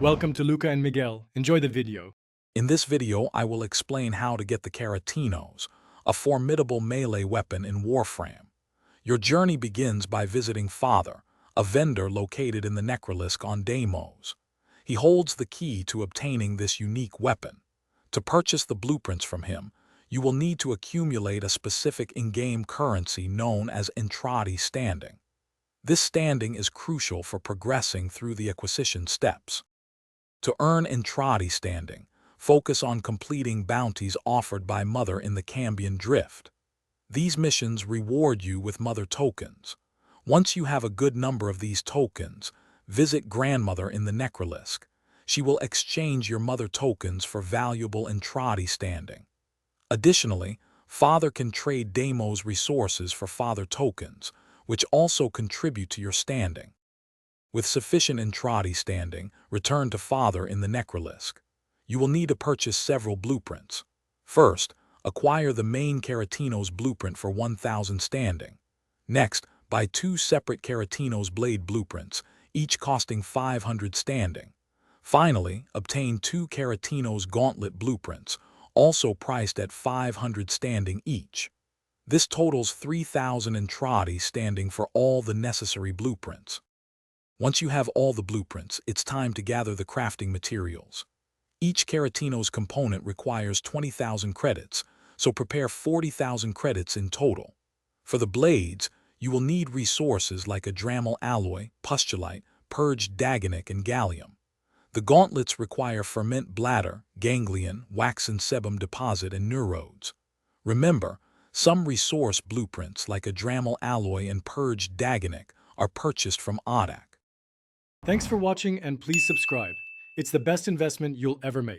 Welcome to Luca and Miguel. Enjoy the video. In this video, I will explain how to get the Keratinos, a formidable melee weapon in Warframe. Your journey begins by visiting Father, a vendor located in the Necrolisk on Deimos. He holds the key to obtaining this unique weapon. To purchase the blueprints from him, you will need to accumulate a specific in-game currency known as Entrati standing. This standing is crucial for progressing through the acquisition steps. To earn Entrati standing, focus on completing bounties offered by Mother in the Cambion Drift. These missions reward you with Mother tokens. Once you have a good number of these tokens, visit Grandmother in the Necrolisk. She will exchange your Mother tokens for valuable Entrati standing. Additionally, Father can trade Deimos resources for Father tokens, which also contribute to your standing. With sufficient Entrati standing, return to Father in the Necrolisk. You will need to purchase several blueprints. First, acquire the main Keratinos blueprint for 1,000 standing. Next, buy 2 separate Keratinos blade blueprints, each costing 500 standing. Finally, obtain 2 Keratinos gauntlet blueprints, also priced at 500 standing each. This totals 3,000 Entrati standing for all the necessary blueprints. Once you have all the blueprints, it's time to gather the crafting materials. Each Keratinos component requires 20,000 credits, so prepare 40,000 credits in total. For the blades, you will need resources like a Dramal alloy, pustulite, purged daganic, and gallium. The gauntlets require ferment bladder, ganglion, waxen sebum deposit, and neurodes. Remember, some resource blueprints like a Dramal alloy and purged daganic are purchased from Odak. Thanks for watching and please subscribe. It's the best investment you'll ever make.